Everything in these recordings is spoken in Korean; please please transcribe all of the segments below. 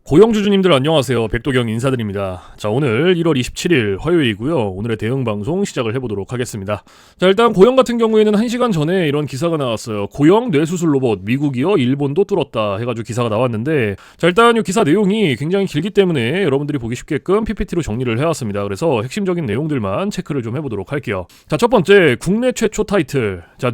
고영주주님들 안녕하세요. 백도경 인사드립니다. 자, 오늘 1월 27일 화요일이고요. 오늘의 대응 방송 시작을 해보도록 하겠습니다. 자, 일단 고영 같은 경우에는 1시간 전에 이런 기사가 나왔어요. 고영 뇌수술 로봇 미국이요 일본도 뚫었다 해가지고 기사가 나왔는데, 자, 일단 이 기사 내용이 굉장히 길기 때문에 여러분들이 보기 쉽게끔 PPT로 정리를 해왔습니다. 그래서 핵심적인 내용들만 체크를 좀 해보도록 할게요. 자, 첫 번째 국내 최초 타이틀. 자,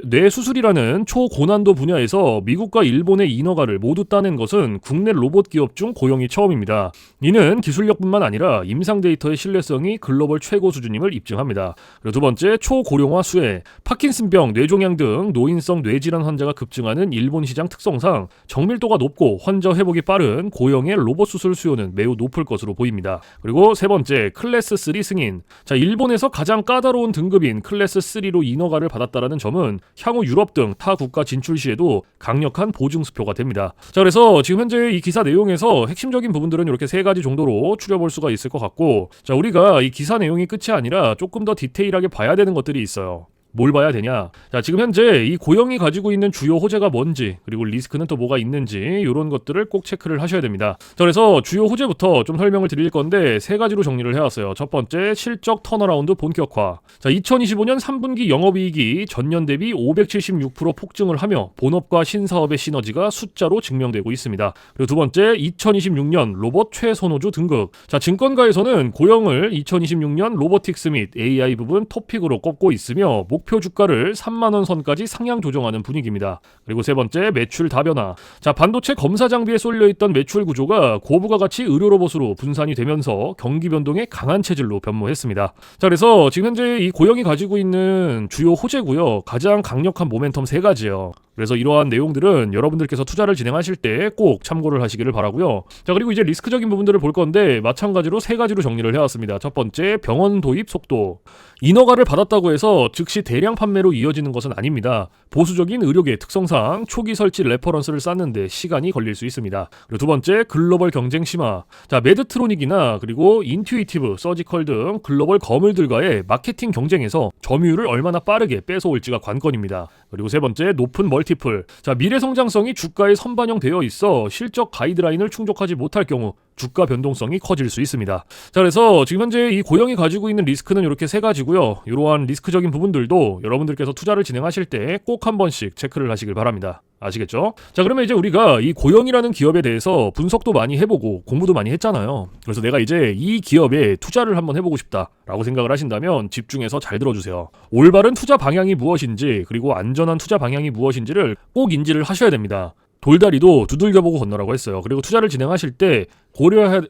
뇌수술이라는 초고난도 분야에서 미국과 일본의 인허가를 모두 따낸 것은 국내 로봇 기업 중 고영이 처음입니다. 이는 기술력뿐만 아니라 임상 데이터의 신뢰성이 글로벌 최고 수준임을 입증합니다. 그리고 두 번째, 초고령화 수혜. 파킨슨병, 뇌종양 등 노인성 뇌질환 환자가 급증하는 일본 시장 특성상 정밀도가 높고 환자 회복이 빠른 고영의 로봇 수술 수요는 매우 높을 것으로 보입니다. 그리고 세 번째, 클래스 3 승인. 자, 일본에서 가장 까다로운 등급인 클래스 3로 인허가를 받았다라는 점은 향후 유럽 등 타 국가 진출 시에도 강력한 보증 수표가 됩니다. 자, 그래서 지금 현재 이 기사 내용에서 핵심적인 부분들은 이렇게 세 가지 정도로 추려볼 수가 있을 것 같고, 자, 우리가 이 기사 내용이 끝이 아니라 조금 더 디테일하게 봐야 되는 것들이 있어요. 뭘 봐야 되냐? 자, 지금 현재 이 고영이 가지고 있는 주요 호재가 뭔지, 그리고 리스크는 또 뭐가 있는지 이런 것들을 꼭 체크를 하셔야 됩니다. 자, 그래서 주요 호재부터 좀 설명을 드릴 건데 세 가지로 정리를 해왔어요. 첫 번째, 실적 턴어라운드 본격화. 자, 2025년 3분기 영업이익이 전년 대비 576% 폭증을 하며 본업과 신사업의 시너지가 숫자로 증명되고 있습니다. 그리고 두 번째, 2026년 로봇 최선호주 등극. 자, 증권가에서는 고영을 2026년 로보틱스 및 AI 부분 토픽으로 꼽고 있으며 목표 주가를 3만원 선까지 상향 조정하는 분위기입니다. 그리고 세 번째, 매출 다변화. 자, 반도체 검사 장비에 쏠려있던 매출 구조가 고부가 가치 의료 로봇으로 분산이 되면서 경기 변동에 강한 체질로 변모했습니다. 자, 그래서 지금 현재 이 고영이 가지고 있는 주요 호재고요. 가장 강력한 모멘텀 세 가지예요. 그래서 이러한 내용들은 여러분들께서 투자를 진행하실 때 꼭 참고를 하시기를 바라고요. 자, 그리고 이제 리스크적인 부분들을 볼 건데 마찬가지로 세 가지로 정리를 해왔습니다. 첫 번째, 병원 도입 속도. 인허가를 받았다고 해서 즉시 대량 판매로 이어지는 것은 아닙니다. 보수적인 의료계 특성상 초기 설치 레퍼런스를 쌓는데 시간이 걸릴 수 있습니다. 그리고 두 번째, 글로벌 경쟁 심화. 자, 메드트로닉이나 그리고 인투이티브, 서지컬 등 글로벌 거물들과의 마케팅 경쟁에서 점유율을 얼마나 빠르게 뺏어올지가 관건입니다. 그리고 세 번째, 높은 멀티플. 자, 미래 성장성이 주가에 선반영되어 있어 실적 가이드라인을 충족하지 못할 경우 주가 변동성이 커질 수 있습니다. 자, 그래서 지금 현재 이 고영이 가지고 있는 리스크는 이렇게 세 가지고요. 이러한 리스크적인 부분들도 여러분들께서 투자를 진행하실 때 꼭 한 번씩 체크를 하시길 바랍니다. 아시겠죠? 자, 그러면 이제 우리가 이 고영이라는 기업에 대해서 분석도 많이 해보고 공부도 많이 했잖아요. 그래서 내가 이제 이 기업에 투자를 한번 해보고 싶다라고 생각을 하신다면 집중해서 잘 들어주세요. 올바른 투자 방향이 무엇인지, 그리고 안전한 투자 방향이 무엇인지를 꼭 인지를 하셔야 됩니다. 돌다리도 두들겨보고 건너라고 했어요. 그리고 투자를 진행하실 때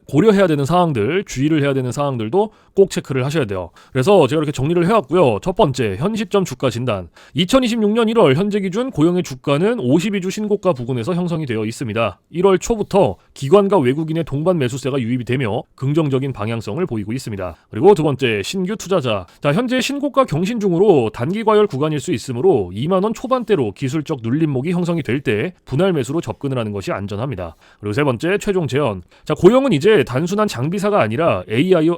고려해야 되는 사항들, 주의를 해야 되는 사항들도 꼭 체크를 하셔야 돼요. 그래서 제가 이렇게 정리를 해왔고요. 첫 번째, 현 시점 주가 진단. 2026년 1월 현재 기준 고영의 주가는 52주 신고가 부근에서 형성이 되어 있습니다. 1월 초부터 기관과 외국인의 동반 매수세가 유입이 되며 긍정적인 방향성을 보이고 있습니다. 그리고 두 번째, 신규 투자자. 자, 현재 신고가 경신 중으로 단기 과열 구간일 수 있으므로 2만원 초반대로 기술적 눌림목이 형성이 될 때 분할 매수로 접근을 하는 것이 안전합니다. 그리고 세 번째, 최종 재현. 자, 고영은 이제 단순한 장비사가 아니라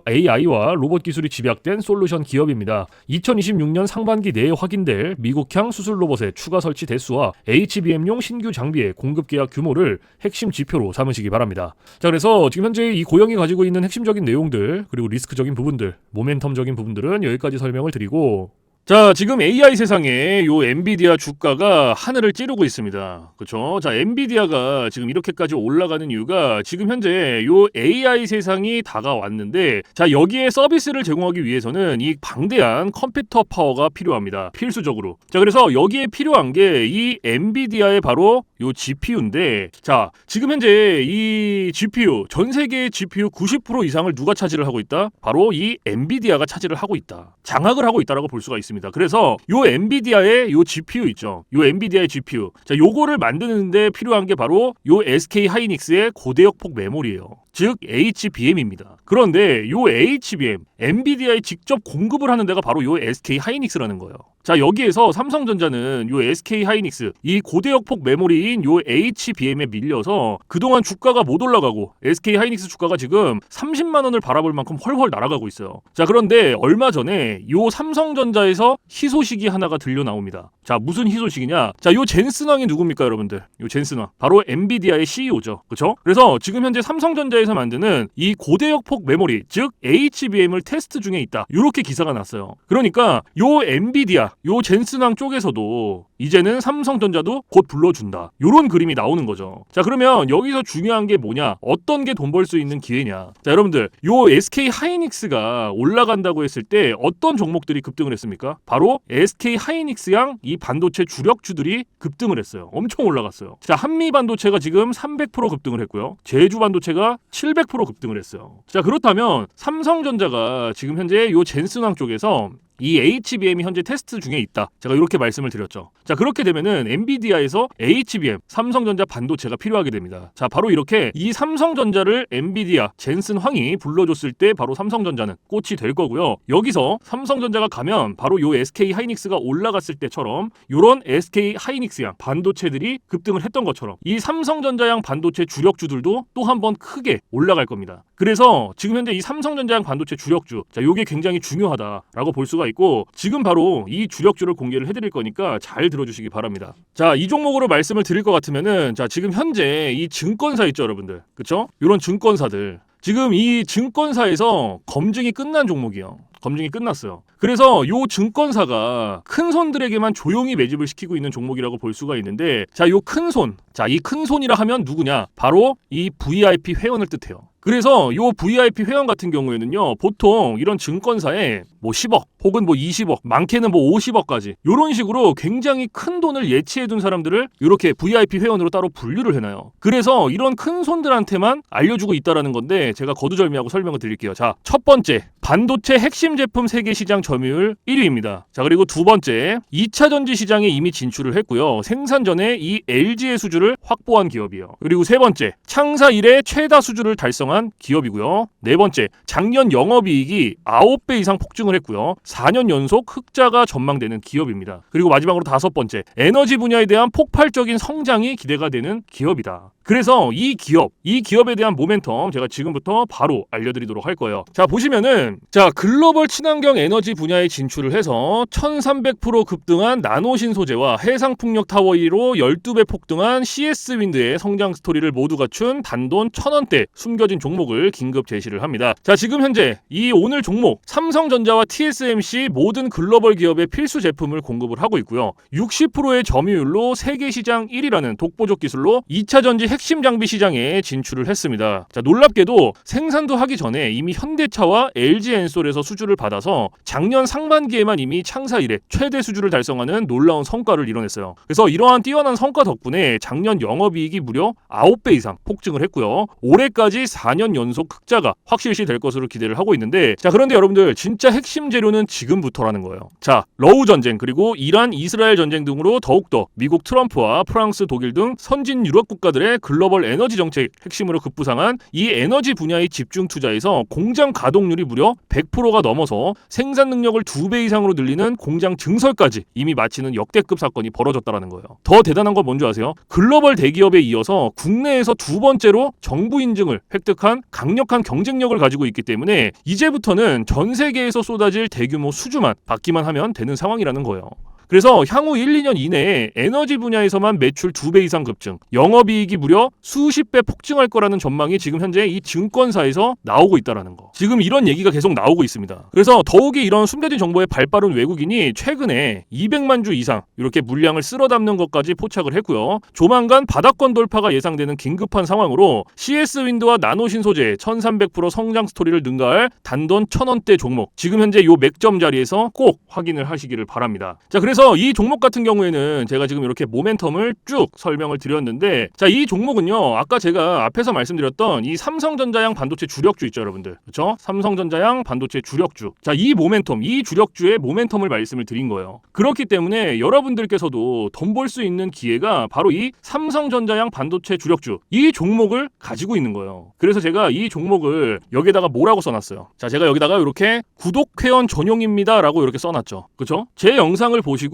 AI와 로봇 기술이 집약된 솔루션 기업입니다. 2026년 상반기 내에 확인될 미국향 수술 로봇의 추가 설치 대수와 HBM용 신규 장비의 공급 계약 규모를 핵심 지표로 삼으시기 바랍니다. 자, 그래서 지금 현재 이 고영이 가지고 있는 핵심적인 내용들, 그리고 리스크적인 부분들, 모멘텀적인 부분들은 여기까지 설명을 드리고, 자, 지금 AI 세상에 요 엔비디아 주가가 하늘을 찌르고 있습니다. 그렇죠? 자, 엔비디아가 지금 이렇게까지 올라가는 이유가 지금 현재 요 AI 세상이 다가왔는데, 자, 여기에 서비스를 제공하기 위해서는 이 방대한 컴퓨터 파워가 필요합니다. 필수적으로. 자, 그래서 여기에 필요한 게 이 엔비디아의 바로 요 GPU인데, 자, 지금 현재 이 GPU, 전 세계의 GPU 90% 이상을 누가 차지를 하고 있다? 바로 이 엔비디아가 차지를 하고 있다. 장악을 하고 있다라고 볼 수가 있습니다. 그래서 요 엔비디아의 요 GPU 있죠. 요 엔비디아의 GPU. 자, 요거를 만드는데 필요한 게 바로 요 SK 하이닉스의 고대역폭 메모리예요. 즉 HBM입니다. 그런데 요 HBM, 엔비디아에 직접 공급을 하는 데가 바로 요 SK 하이닉스라는 거예요. 자, 여기에서 삼성전자는 요 SK 하이닉스, 이 고대역폭 메모리인 요 HBM에 밀려서 그동안 주가가 못 올라가고 SK 하이닉스 주가가 지금 30만 원을 바라볼 만큼 헐헐 날아가고 있어요. 자, 그런데 얼마 전에 요 삼성전자에서 희소식이 하나가 들려 나옵니다. 자, 무슨 희소식이냐? 자, 요 젠슨왕이 누굽니까, 여러분들? 요 젠슨왕. 바로 엔비디아의 CEO죠. 그쵸? 그래서 지금 현재 삼성전자에서 만드는 이 고대역폭 메모리, 즉 HBM을 테스트 중에 있다. 요렇게 기사가 났어요. 그러니까 요 엔비디아, 요 젠슨왕 쪽에서도 이제는 삼성전자도 곧 불러준다. 요런 그림이 나오는 거죠. 자, 그러면 여기서 중요한 게 뭐냐? 어떤 게 돈 벌 수 있는 기회냐? 자, 여러분들, 요 SK 하이닉스가 올라간다고 했을 때 어떤 종목들이 급등을 했습니까? 바로 SK 하이닉스양 이 반도체 주력주들이 급등을 했어요. 엄청 올라갔어요. 자, 한미 반도체가 지금 300% 급등을 했고요. 제주 반도체가 700% 급등을 했어요. 자, 그렇다면 삼성전자가 지금 현재 요 젠슨왕 쪽에서 이 HBM이 현재 테스트 중에 있다. 제가 이렇게 말씀을 드렸죠. 자, 그렇게 되면은 엔비디아에서 HBM, 삼성전자 반도체가 필요하게 됩니다. 자, 바로 이렇게 이 삼성전자를 엔비디아, 젠슨황이 불러줬을 때 바로 삼성전자는 꽃이 될 거고요. 여기서 삼성전자가 가면 바로 요 SK 하이닉스가 올라갔을 때처럼 요런 SK 하이닉스양 반도체들이 급등을 했던 것처럼 이 삼성전자양 반도체 주력주들도 또 한 번 크게 올라갈 겁니다. 그래서 지금 현재 이 삼성전자양 반도체 주력주, 자, 요게 굉장히 중요하다라고 볼 수가 있고 지금 바로 이 주력주를 공개를 해드릴 거니까 잘 들어주시기 바랍니다. 자, 이 종목으로 말씀을 드릴 것 같으면은 자, 지금 현재 이 증권사 있죠, 여러분들, 그쵸? 이런 증권사들 지금 이 증권사에서 검증이 끝난 종목이에요. 검증이 끝났어요. 그래서 요 증권사가 큰 손들에게만 조용히 매집을 시키고 있는 종목이라고 볼 수가 있는데, 자, 요 큰 손, 자, 이 큰 손이라 하면 누구냐? 바로 이 VIP 회원을 뜻해요. 그래서 요 VIP 회원 같은 경우에는요, 보통 이런 증권사에 뭐 10억 혹은 뭐 20억, 많게는 뭐 50억까지 요런 식으로 굉장히 큰 돈을 예치해둔 사람들을 이렇게 VIP 회원으로 따로 분류를 해놔요. 그래서 이런 큰 손들한테만 알려주고 있다라는 건데 제가 거두절미하고 설명을 드릴게요. 자, 첫 번째, 반도체 핵심 제품 세계 시장 점유율 1위입니다. 자, 그리고 두 번째, 2차 전지 시장에 이미 진출을 했고요. 생산 전에 이 LG의 수주를 확보한 기업이에요. 그리고 세 번째, 창사 이래 최다 수주를 달성한 기업이고요. 네 번째, 작년 영업이익이 9배 이상 폭증을 했고요. 4년 연속 흑자가 전망되는 기업입니다. 그리고 마지막으로 다섯 번째, 에너지 분야에 대한 폭발적인 성장이 기대가 되는 기업이다. 그래서 이 기업에 대한 모멘텀 제가 지금부터 바로 알려드리도록 할 거예요. 자, 보시면은 자, 글로벌 친환경 에너지 분야에 진출을 해서 1300% 급등한 나노신 소재와 해상풍력 타워 1위로 12배 폭등한 CS윈드의 성장 스토리를 모두 갖춘 단돈 1000원대 숨겨진 종목을 긴급 제시를 합니다. 자, 지금 현재 이 오늘 종목 삼성전자와 TSMC 모든 글로벌 기업의 필수 제품을 공급을 하고 있고요. 60%의 점유율로 세계 시장 1위라는 독보적 기술로 2차 전지 핵심 장비 시장에 진출을 했습니다. 자, 놀랍게도 생산도 하기 전에 이미 현대차와 LG엔솔에서 수주를 받아서 작년 상반기에만 이미 창사 이래 최대 수주를 달성하는 놀라운 성과를 이뤄냈어요. 그래서 이러한 뛰어난 성과 덕분에 작년 영업이익이 무려 9배 이상 폭증을 했고요. 올해까지 4년 연속 흑자가 확실시 될 것으로 기대를 하고 있는데, 자, 그런데 여러분들 진짜 핵심 재료는 지금부터라는 거예요. 자, 러우 전쟁 그리고 이란 이스라엘 전쟁 등으로 더욱더 미국 트럼프와 프랑스 독일 등 선진 유럽 국가들의 글로벌 에너지 정책 핵심으로 급부상한 이 에너지 분야의 집중 투자에서 공장 가동률이 무려 100%가 넘어서 생산 능력을 2배 이상으로 늘리는 공장 증설까지 이미 마치는 역대급 사건이 벌어졌다라는 거예요. 더 대단한 건 뭔지 아세요? 글로벌 대기업에 이어서 국내에서 두 번째로 정부 인증을 획득한 강력한 경쟁력을 가지고 있기 때문에 이제부터는 전 세계에서 쏟아질 대규모 수주만 받기만 하면 되는 상황이라는 거예요. 그래서 향후 1, 2년 이내에 에너지 분야에서만 매출 2배 이상 급증, 영업이익이 무려 수십 배 폭증할 거라는 전망이 지금 현재 이 증권사에서 나오고 있다라는 거. 지금 이런 얘기가 계속 나오고 있습니다. 그래서 더욱이 이런 숨겨진 정보에 발빠른 외국인이 최근에 200만 주 이상 이렇게 물량을 쓸어 담는 것까지 포착을 했고요. 조만간 바닥권 돌파가 예상되는 긴급한 상황으로 CS윈드와 나노신 소재 1300% 성장 스토리를 능가할 단돈 1000원대 종목, 지금 현재 요 맥점 자리에서 꼭 확인을 하시기를 바랍니다. 자, 그래서 그래서 이 종목 같은 경우에는 제가 지금 이렇게 모멘텀을 쭉 설명을 드렸는데, 자, 이 종목은요, 아까 제가 앞에서 말씀드렸던 이 삼성전자양 반도체 주력주 있죠, 여러분들. 그렇죠? 삼성전자양 반도체 주력주. 자, 이 모멘텀, 이 주력주의 모멘텀을 말씀을 드린 거예요. 그렇기 때문에 여러분들께서도 돈 벌 수 있는 기회가 바로 이 삼성전자양 반도체 주력주, 이 종목을 가지고 있는 거예요. 그래서 제가 이 종목을 여기다가 뭐라고 써놨어요. 자, 제가 여기다가 이렇게 구독회원 전용입니다 라고 이렇게 써놨죠. 그쵸? 제 영상을 보시고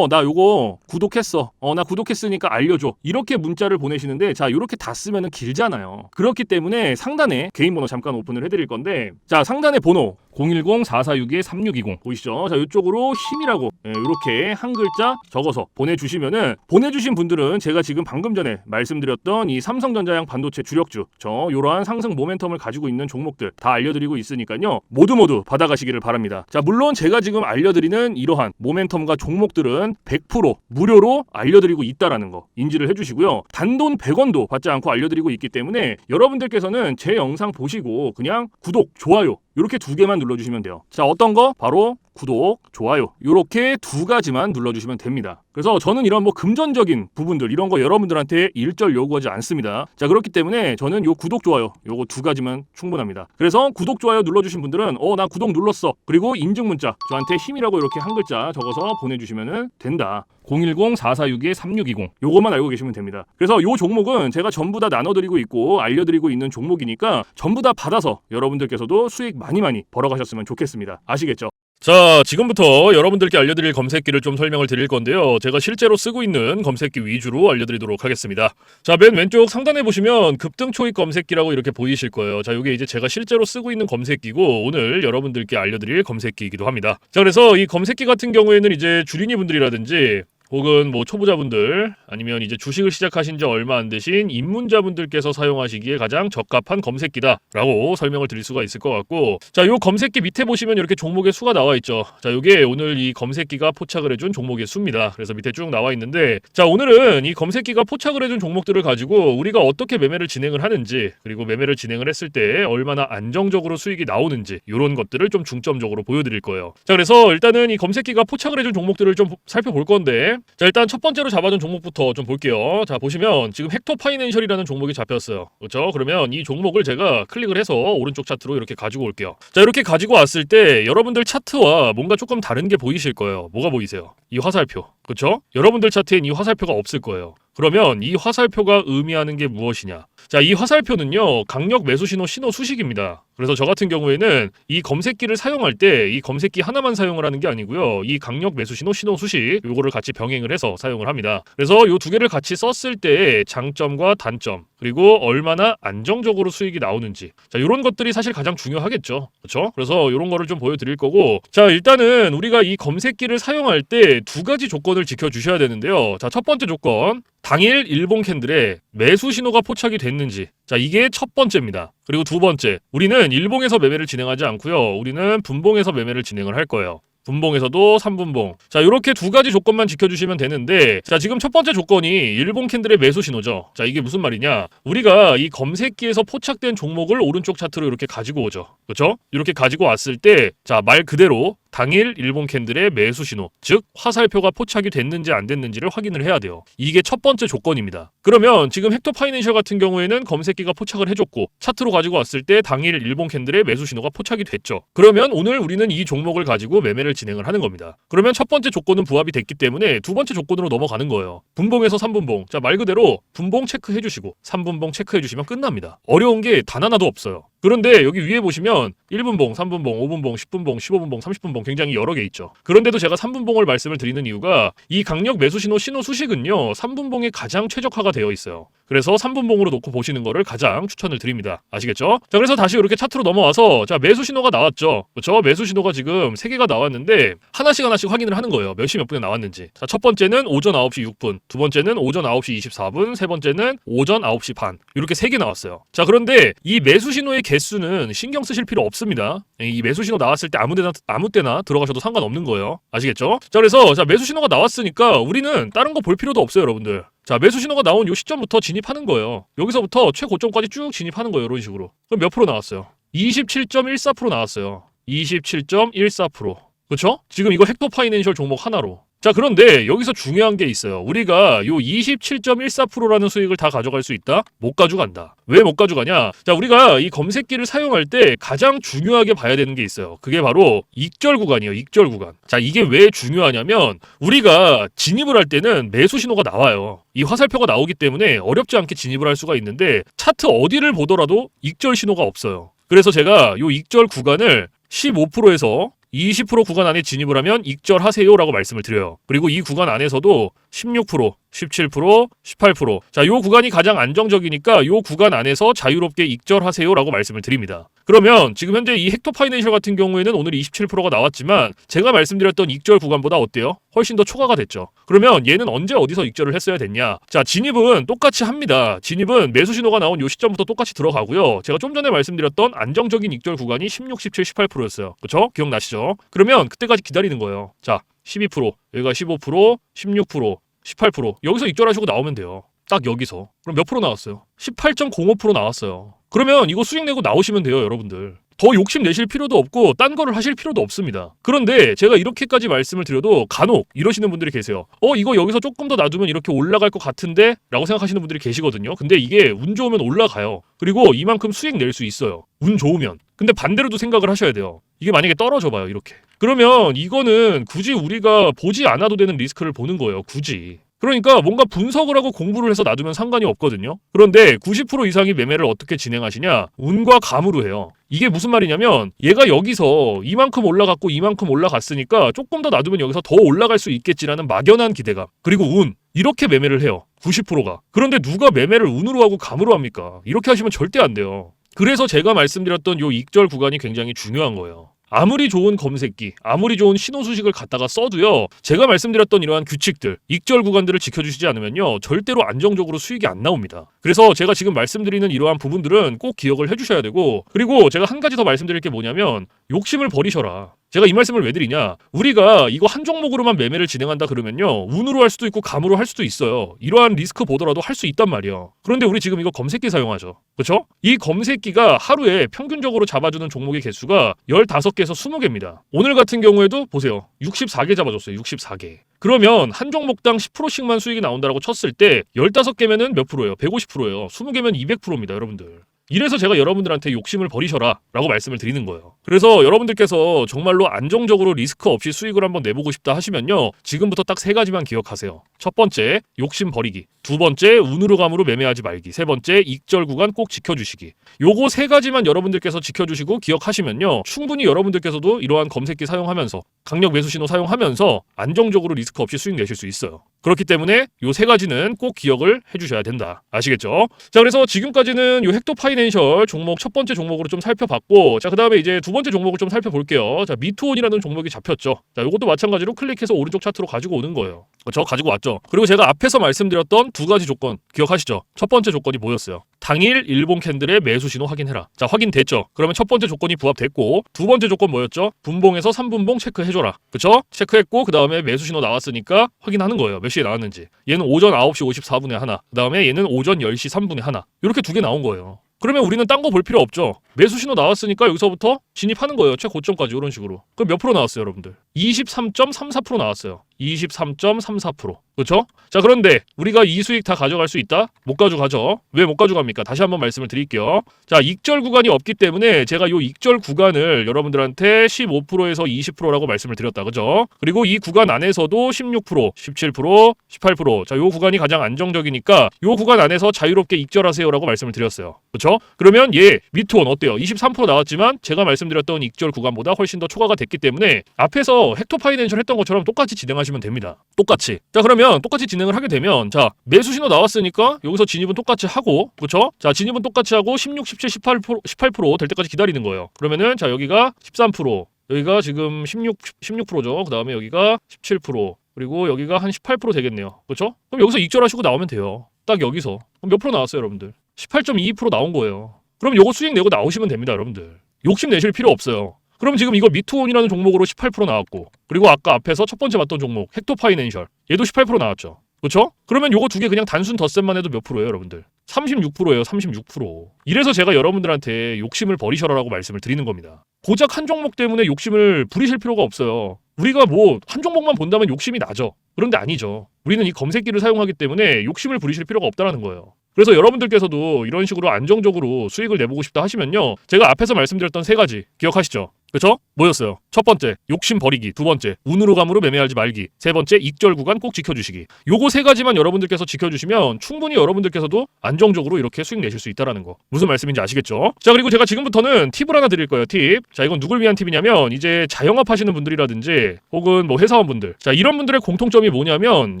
나 요거 구독했어, 나 구독했으니까 알려줘, 이렇게 문자를 보내시는데, 자, 이렇게 다 쓰면은 길잖아요. 그렇기 때문에 상단에 개인 번호 잠깐 오픈을 해드릴 건데, 자, 상단에 번호 010-4462-3620 보이시죠? 자, 이쪽으로 힘이라고 이렇게 한 글자 적어서 보내주시면은, 보내주신 분들은 제가 지금 방금 전에 말씀드렸던 이 삼성전자양 반도체 주력주, 이러한 상승 모멘텀을 가지고 있는 종목들 다 알려드리고 있으니까요, 모두 받아가시기를 바랍니다. 자, 물론 제가 지금 알려드리는 이러한 모멘텀과 종목들은 100% 무료로 알려드리고 있다라는 거 인지를 해주시고요. 단돈 100원도 받지 않고 알려드리고 있기 때문에 여러분들께서는 제 영상 보시고 그냥 구독, 좋아요 이렇게 2개만 눌러주시면 돼요. 자, 어떤 거? 바로 구독, 좋아요, 이렇게 2가지만 눌러주시면 됩니다. 그래서 저는 이런 뭐 금전적인 부분들 이런 거 여러분들한테 일절 요구하지 않습니다. 자, 그렇기 때문에 저는 요 구독, 좋아요 요거 2가지만 충분합니다. 그래서 구독, 좋아요 눌러주신 분들은 나 구독 눌렀어, 그리고 인증 문자 저한테 힘이라고 이렇게 한 글자 적어서 보내주시면 된다. 010-4462-3620 요것만 알고 계시면 됩니다. 그래서 요 종목은 제가 전부 다 나눠드리고 있고 알려드리고 있는 종목이니까 전부 다 받아서 여러분들께서도 수익 많이 벌어가셨으면 좋겠습니다. 아시겠죠? 자, 지금부터 여러분들께 알려드릴 검색기를 좀 설명을 드릴 건데요. 제가 실제로 쓰고 있는 검색기 위주로 알려드리도록 하겠습니다. 자, 맨 왼쪽 상단에 보시면 급등 초입 검색기라고 이렇게 보이실 거예요. 자, 이게 이제 제가 실제로 쓰고 있는 검색기고 오늘 여러분들께 알려드릴 검색기이기도 합니다. 자, 그래서 이 검색기 같은 경우에는 이제 주린이 분들이라든지 혹은 뭐 초보자분들 아니면 이제 주식을 시작하신 지 얼마 안 되신 입문자분들께서 사용하시기에 가장 적합한 검색기다라고 설명을 드릴 수가 있을 것 같고, 자, 요 검색기 밑에 보시면 이렇게 종목의 수가 나와 있죠. 자, 요게 오늘 이 검색기가 포착을 해준 종목의 수입니다. 그래서 밑에 쭉 나와 있는데, 자, 오늘은 이 검색기가 포착을 해준 종목들을 가지고 우리가 어떻게 매매를 진행을 하는지, 그리고 매매를 진행을 했을 때 얼마나 안정적으로 수익이 나오는지 이런 것들을 좀 중점적으로 보여드릴 거예요. 자, 그래서 일단은 이 검색기가 포착을 해준 종목들을 좀 살펴볼 건데, 자, 일단 첫 번째로 잡아준 종목부터 좀 볼게요. 자, 보시면 지금 헥토 파이낸셜이라는 종목이 잡혔어요. 그렇죠? 그러면 이 종목을 제가 클릭을 해서 오른쪽 차트로 이렇게 가지고 올게요. 자, 이렇게 가지고 왔을 때 여러분들 차트와 뭔가 조금 다른 게 보이실 거예요. 뭐가 보이세요? 이 화살표. 그렇죠? 여러분들 차트엔 이 화살표가 없을 거예요. 그러면 이 화살표가 의미하는 게 무엇이냐? 자, 이 화살표는요, 강력 매수 신호 수식입니다. 그래서 저 같은 경우에는 이 검색기를 사용할 때 이 검색기 하나만 사용을 하는 게 아니고요, 이 강력 매수 신호 수식 요거를 같이 병행을 해서 사용을 합니다. 그래서 요 2개를 같이 썼을 때 장점과 단점, 그리고 얼마나 안정적으로 수익이 나오는지, 자, 이런 것들이 사실 가장 중요하겠죠. 그렇죠? 그래서 이런 거를 좀 보여드릴 거고, 자, 일단은 우리가 이 검색기를 사용할 때 2가지 조건을 지켜주셔야 되는데요. 자, 첫 번째 조건, 당일 일본 캔들에 매수 신호가 포착이 됐는지, 자, 이게 첫 번째입니다. 그리고 2번째, 우리는 일봉에서 매매를 진행하지 않고요, 우리는 분봉에서 매매를 진행을 할 거예요. 분봉에서도 3분봉. 자, 이렇게 2가지 조건만 지켜주시면 되는데, 자, 지금 첫 번째 조건이 일본 캔들의 매수 신호죠. 자, 이게 무슨 말이냐? 우리가 이 검색기에서 포착된 종목을 오른쪽 차트로 이렇게 가지고 오죠. 그렇죠? 이렇게 가지고 왔을 때, 자, 말 그대로 당일 일본 캔들의 매수 신호, 즉 화살표가 포착이 됐는지 안 됐는지를 확인을 해야 돼요. 이게 첫 번째 조건입니다. 그러면 지금 헥토 파이낸셜 같은 경우에는 검색기가 포착을 해줬고 차트로 가지고 왔을 때 당일 일본 캔들의 매수 신호가 포착이 됐죠. 그러면 오늘 우리는 이 종목을 가지고 매매를 진행을 하는 겁니다. 그러면 첫 번째 조건은 부합이 됐기 때문에 2번째 조건으로 넘어가는 거예요. 분봉에서 3분봉. 자, 말 그대로 분봉 체크해 주시고 3분봉 체크해 주시면 끝납니다. 어려운 게 단 하나도 없어요. 그런데 여기 위에 보시면 1분봉, 3분봉, 5분봉, 10분봉, 15분봉, 30분봉 굉장히 여러 개 있죠. 그런데도 제가 3분봉을 말씀을 드리는 이유가 이 강력 매수 신호 수식은요, 3분봉에 가장 최적화가 되어 있어요. 그래서 3분봉으로 놓고 보시는 거를 가장 추천을 드립니다. 아시겠죠? 자, 그래서 다시 이렇게 차트로 넘어와서, 자, 매수 신호가 나왔죠. 그렇죠? 매수 신호가 지금 3개가 나왔는데 하나씩 확인을 하는 거예요. 몇 시 몇 분에 나왔는지. 자, 첫 번째는 오전 9시 6분, 두 번째는 오전 9시 24분, 세 번째는 오전 9시 반. 이렇게 3개 나왔어요. 자, 그런데 이 매수 신호의 개수는 신경 쓰실 필요 없습니다. 이 매수 신호 나왔을 때 아무 때나 들어가셔도 상관없는 거예요. 아시겠죠? 자, 그래서 자, 매수 신호가 나왔으니까 우리는 다른 거 볼 필요도 없어요, 여러분들. 자, 매수 신호가 나온 요 시점부터 진입하는 거예요. 여기서부터 최고점까지 쭉 진입하는 거예요, 이런 식으로. 그럼 몇 프로 나왔어요? 27.14% 나왔어요. 27.14%. 그렇죠? 지금 이거 헥토 파이낸셜 종목 하나로. 자, 그런데 여기서 중요한 게 있어요. 우리가 요 27.14%라는 수익을 다 가져갈 수 있다? 못 가져간다. 왜 못 가져가냐? 자, 우리가 이 검색기를 사용할 때 가장 중요하게 봐야 되는 게 있어요. 그게 바로 익절 구간이에요. 익절 구간. 자, 이게 왜 중요하냐면 우리가 진입을 할 때는 매수 신호가 나와요. 이 화살표가 나오기 때문에 어렵지 않게 진입을 할 수가 있는데 차트 어디를 보더라도 익절 신호가 없어요. 그래서 제가 요 익절 구간을 15%에서 20% 구간 안에 진입을 하면 익절하세요라고 말씀을 드려요. 그리고 이 구간 안에서도 16%, 17%, 18%. 자, 요 구간이 가장 안정적이니까 요 구간 안에서 자유롭게 익절하세요라고 말씀을 드립니다. 그러면 지금 현재 이 헥토 파이낸셜 같은 경우에는 오늘 27%가 나왔지만 제가 말씀드렸던 익절 구간보다 어때요? 훨씬 더 초과가 됐죠. 그러면 얘는 언제 어디서 익절을 했어야 됐냐? 자, 진입은 똑같이 합니다. 진입은 매수 신호가 나온 요 시점부터 똑같이 들어가고요. 제가 좀 전에 말씀드렸던 안정적인 익절 구간이 16, 17, 18%였어요. 그렇죠? 기억나시죠? 그러면 그때까지 기다리는 거예요. 자, 12%, 여기가 15%, 16%, 18%. 여기서 익절하시고 나오면 돼요. 딱 여기서. 그럼 몇 프로 나왔어요? 18.05% 나왔어요. 그러면 이거 수익 내고 나오시면 돼요, 여러분들. 더 욕심 내실 필요도 없고 딴 거를 하실 필요도 없습니다. 그런데 제가 이렇게까지 말씀을 드려도 간혹 이러시는 분들이 계세요. 이거 여기서 조금 더 놔두면 이렇게 올라갈 것 같은데? 라고 생각하시는 분들이 계시거든요. 근데 이게 운 좋으면 올라가요. 그리고 이만큼 수익 낼 수 있어요. 운 좋으면. 근데 반대로도 생각을 하셔야 돼요. 이게 만약에 떨어져 봐요, 이렇게. 그러면 이거는 굳이 우리가 보지 않아도 되는 리스크를 보는 거예요, 굳이. 그러니까 뭔가 분석을 하고 공부를 해서 놔두면 상관이 없거든요. 그런데 90% 이상이 매매를 어떻게 진행하시냐? 운과 감으로 해요. 이게 무슨 말이냐면 얘가 여기서 이만큼 올라갔고 이만큼 올라갔으니까 조금 더 놔두면 여기서 더 올라갈 수 있겠지라는 막연한 기대감. 그리고 운. 이렇게 매매를 해요. 90%가. 그런데 누가 매매를 운으로 하고 감으로 합니까? 이렇게 하시면 절대 안 돼요. 그래서 제가 말씀드렸던 요 익절 구간이 굉장히 중요한 거예요. 아무리 좋은 검색기, 아무리 좋은 신호 수식을 갖다가 써도요. 제가 말씀드렸던 이러한 규칙들, 익절 구간들을 지켜주시지 않으면요. 절대로 안정적으로 수익이 안 나옵니다. 그래서 제가 지금 말씀드리는 이러한 부분들은 꼭 기억을 해주셔야 되고 그리고 제가 한 가지 더 말씀드릴 게 뭐냐면 욕심을 버리셔라. 제가 이 말씀을 왜 드리냐? 우리가 이거 한 종목으로만 매매를 진행한다 그러면요. 운으로 할 수도 있고 감으로 할 수도 있어요. 이러한 리스크 보더라도 할 수 있단 말이에요. 그런데 우리 지금 이거 검색기 사용하죠. 그렇죠? 이 검색기가 하루에 평균적으로 잡아주는 종목의 개수가 15개에서 20개입니다. 오늘 같은 경우에도 보세요. 64개 잡아줬어요. 64개. 그러면 한 종목당 10%씩만 수익이 나온다라고 쳤을 때 15개면은 몇 프로예요? 150%예요. 20개면 200%입니다, 여러분들. 이래서 제가 여러분들한테 욕심을 버리셔라 라고 말씀을 드리는 거예요. 그래서 여러분들께서 정말로 안정적으로 리스크 없이 수익을 한번 내보고 싶다 하시면요. 지금부터 딱 3가지만 기억하세요. 첫 번째, 욕심 버리기. 두 번째, 운으로 감으로 매매하지 말기. 세 번째, 익절 구간 꼭 지켜주시기. 요거 3가지만 여러분들께서 지켜주시고 기억하시면요. 충분히 여러분들께서도 이러한 검색기 사용하면서 강력 매수 신호 사용하면서 안정적으로 리스크 없이 수익 내실 수 있어요. 그렇기 때문에 요 3가지는 꼭 기억을 해주셔야 된다. 아시겠죠? 자, 그래서 지금까지는 요 헥토 파이낸셜 종목 첫 번째 종목으로 좀 살펴봤고 자, 그 다음에 이제 두 번째 종목을 좀 살펴볼게요. 자, 미투온이라는 종목이 잡혔죠. 자, 요것도 마찬가지로 클릭해서 오른쪽 차트로 가지고 오는 거예요. 저 가지고 왔죠. 그리고 제가 앞에서 말씀드렸던 2가지 조건 기억하시죠? 첫 번째 조건이 뭐였어요? 당일 일본 캔들의 매수 신호 확인해라. 자, 확인됐죠? 그러면 첫 번째 조건이 부합됐고 두 번째 조건 뭐였죠? 분봉에서 3분봉 체크해줘라. 그쵸? 체크했고 그 다음에 매수 신호 나왔으니까 확인하는 거예요. 몇 시에 나왔는지. 얘는 오전 9시 54분에 하나. 그 다음에 얘는 오전 10시 3분에 하나. 이렇게 2개 나온 거예요. 그러면 우리는 딴 거 볼 필요 없죠. 매수 신호 나왔으니까 여기서부터 진입하는 거예요. 최고점까지 이런 식으로. 그럼 몇 프로 나왔어요, 여러분들? 23.34% 나왔어요. 23.34%. 그렇죠? 자, 그런데 우리가 이 수익 다 가져갈 수 있다? 못 가져가죠. 왜 못 가져갑니까? 다시 한번 말씀을 드릴게요. 자, 익절 구간이 없기 때문에 제가 요 익절 구간을 여러분들한테 15%에서 20%라고 말씀을 드렸다. 그죠? 그리고 이 구간 안에서도 16%, 17%, 18%. 자, 요 구간이 가장 안정적이니까 요 구간 안에서 자유롭게 익절하세요라고 말씀을 드렸어요. 그렇죠? 그러면 얘 미투온 어때요? 23% 나왔지만 제가 말씀드렸던 익절 구간보다 훨씬 더 초과가 됐기 때문에 앞에서 헥토 파이낸셜 했던 것처럼 똑같이 진행하시면 됩니다. 똑같이. 자, 그러면 똑같이 진행을 하게 되면 자, 매수 신호 나왔으니까 여기서 진입은 똑같이 하고 그렇죠? 자, 진입은 똑같이 하고 16, 17, 18% 될 때까지 기다리는 거예요. 그러면은 자, 여기가 13%, 여기가 지금 16%죠. 그 다음에 여기가 17%, 그리고 여기가 한 18% 되겠네요. 그렇죠? 그럼 여기서 익절하시고 나오면 돼요. 딱 여기서. 그럼 몇 프로 나왔어요, 여러분들? 18.22% 나온 거예요. 그럼 요거 수익 내고 나오시면 됩니다, 여러분들. 욕심 내실 필요 없어요. 그럼 지금 이거 미투온이라는 종목으로 18% 나왔고 그리고 아까 앞에서 첫 번째 봤던 종목 헥토 파이낸셜 얘도 18% 나왔죠. 그렇죠? 그러면 요거 2개 그냥 단순 덧셈만 해도 몇 프로예요, 여러분들? 36%예요. 36%. 이래서 제가 여러분들한테 욕심을 버리셔라라고 말씀을 드리는 겁니다. 고작 한 종목 때문에 욕심을 부리실 필요가 없어요. 우리가 뭐 한 종목만 본다면 욕심이 나죠. 그런데 아니죠. 우리는 이 검색기를 사용하기 때문에 욕심을 부리실 필요가 없다는 거예요. 그래서 여러분들께서도 이런 식으로 안정적으로 수익을 내보고 싶다 하시면요. 제가 앞에서 말씀드렸던 세 가지 기억하시죠? 그쵸? 뭐였어요? 첫 번째, 욕심 버리기. 두 번째, 운으로 감으로 매매하지 말기. 세 번째, 익절 구간 꼭 지켜주시기. 요거 세 가지만 여러분들께서 지켜주시면 충분히 여러분들께서도 안정적으로 이렇게 수익 내실 수 있다라는 거. 무슨 말씀인지 아시겠죠? 자, 그리고 제가 지금부터는 팁을 하나 드릴 거예요. 팁. 자, 이건 누굴 위한 팁이냐면 이제 자영업 하시는 분들이라든지 혹은 뭐 회사원분들. 자, 이런 분들의 공통점이 뭐냐면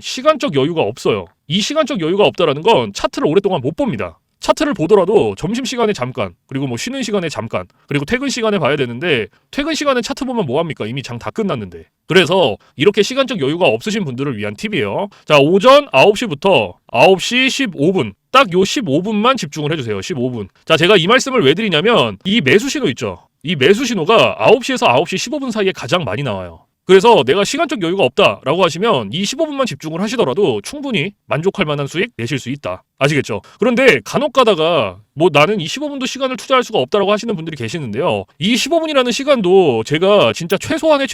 시간적 여유가 없어요. 이 시간적 여유가 없다라는 건 차트를 오랫동안 못 봅니다. 차트를 보더라도 점심시간에 잠깐, 그리고 뭐 쉬는 시간에 잠깐, 그리고 퇴근 시간에 봐야 되는데 퇴근 시간에 차트 보면 뭐합니까? 이미 장 다 끝났는데. 그래서 이렇게 시간적 여유가 없으신 분들을 위한 팁이에요. 자, 오전 9시부터 9시 15분 딱 요 15분만 집중을 해주세요. 15분. 자, 제가 이 말씀을 왜 드리냐면 이 매수 신호 있죠? 이 매수 신호가 9시에서 9시 15분 사이에 가장 많이 나와요. 그래서 내가 시간적 여유가 없다라고 하시면 이 15분만 집중을 하시더라도 충분히 만족할 만한 수익 내실 수 있다. 아시겠죠? 그런데 간혹 가다가 뭐 나는 이 15분도 시간을 투자할 수가 없다라고 하시는 분들이 계시는데요. 이 15분이라는 시간도 제가 진짜 최소한의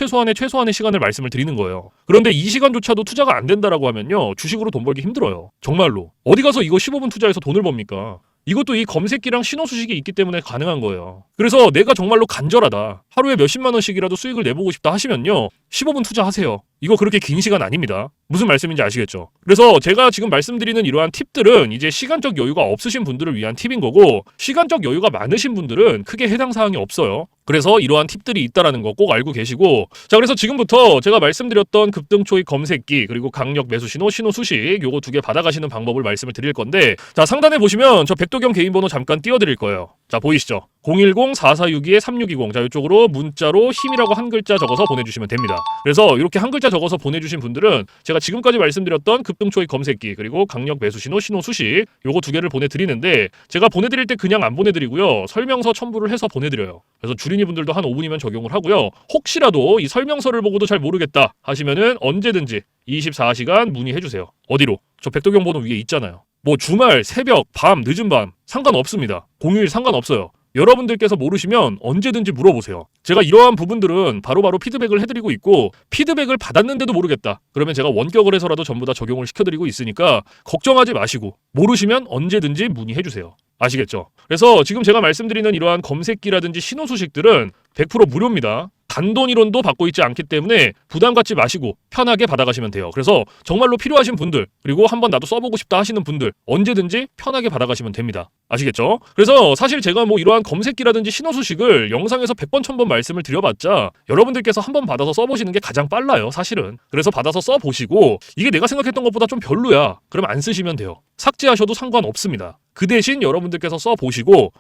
시간을 말씀을 드리는 거예요. 그런데 이 시간조차도 투자가 안 된다라고 하면요. 주식으로 돈 벌기 힘들어요. 정말로. 어디 가서 이거 15분 투자해서 돈을 법니까? 이것도 이 검색기랑 신호 수식이 있기 때문에 가능한 거예요. 그래서 내가 정말로 간절하다. 하루에 몇십만 원씩이라도 수익을 내보고 싶다 하시면요. 15분 투자하세요. 이거 그렇게 긴 시간 아닙니다. 무슨 말씀인지 아시겠죠? 그래서 제가 지금 말씀드리는 이러한 팁들은 이제 시간적 여유가 없으신 분들을 위한 팁인 거고 시간적 여유가 많으신 분들은 크게 해당 사항이 없어요. 그래서 이러한 팁들이 있다라는 거 꼭 알고 계시고 자 그래서 지금부터 제가 말씀드렸던 급등 초입 검색기 그리고 강력 매수 신호, 신호 수식 요거 두 개 받아가시는 방법을 말씀을 드릴 건데 자 상단에 보시면 저 백도경 개인 번호 잠깐 띄워드릴 거예요. 자 보이시죠? 010-4462-3620 자 이쪽으로 문자로 힘이라고 한 글자 적어서 보내주시면 됩니다. 그래서 이렇게 한 글자 적어서 보내주신 분들은 제가 지금까지 말씀드렸던 급등 초입 검색기 그리고 강력 매수 신호, 신호 수식 요거 두 개를 보내드리는데 제가 보내드릴 때 그냥 안 보내드리고요. 설명서 첨부를 해서 보내드려요. 그래서 주린이 분들도 한 5분이면 적용을 하고요. 혹시라도 이 설명서를 보고도 잘 모르겠다 하시면은 언제든지 24시간 문의해주세요. 어디로? 저 백도경 번호 위에 있잖아요. 뭐 주말, 새벽, 밤, 늦은 밤 상관없습니다. 공휴일 상관없어요. 여러분들께서 모르시면 언제든지 물어보세요. 제가 이러한 부분들은 바로바로 피드백을 해드리고 있고 피드백을 받았는데도 모르겠다. 그러면 제가 원격을 해서라도 전부 다 적용을 시켜드리고 있으니까 걱정하지 마시고 모르시면 언제든지 문의해주세요. 아시겠죠? 그래서 지금 제가 말씀드리는 이러한 검색기라든지 신호 수식들은 100% 무료입니다. 단돈 1원도 받고 있지 않기 때문에 부담 갖지 마시고 편하게 받아가시면 돼요. 그래서 정말로 필요하신 분들 그리고 한번 나도 써보고 싶다 하시는 분들 언제든지 편하게 받아가시면 됩니다. 아시겠죠? 그래서 사실 제가 뭐 이러한 검색기라든지 신호 수식을 영상에서 100번 1000번 말씀을 드려봤자 여러분들께서 한번 받아서 써보시는 게 가장 빨라요. 사실은. 그래서 받아서 써보시고 이게 내가 생각했던 것보다 좀 별로야. 그럼 안 쓰시면 돼요. 삭제하셔도 상관없습니다. 그 대신 여러분들께서 써보시고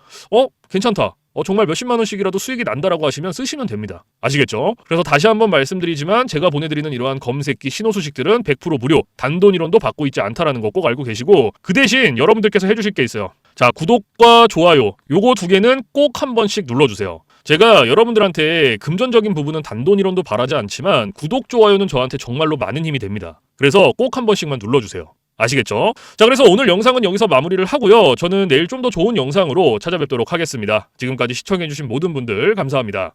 괜찮다. 정말 몇십만 원씩이라도 수익이 난다라고 하시면 쓰시면 됩니다. 아시겠죠? 그래서 다시 한번 말씀드리지만 제가 보내드리는 이러한 검색기 신호 수식들은 100% 무료, 단돈 1원도 받고 있지 않다라는 거 꼭 알고 계시고 그 대신 여러분들께서 해주실 게 있어요. 자, 구독과 좋아요 요거 두 개는 꼭 한 번씩 눌러주세요. 제가 여러분들한테 금전적인 부분은 단돈 1원도 바라지 않지만 구독, 좋아요는 저한테 정말로 많은 힘이 됩니다. 그래서 꼭 한 번씩만 눌러주세요. 아시겠죠? 자 그래서 오늘 영상은 여기서 마무리를 하고요. 저는 내일 좀 더 좋은 영상으로 찾아뵙도록 하겠습니다. 지금까지 시청해주신 모든 분들 감사합니다.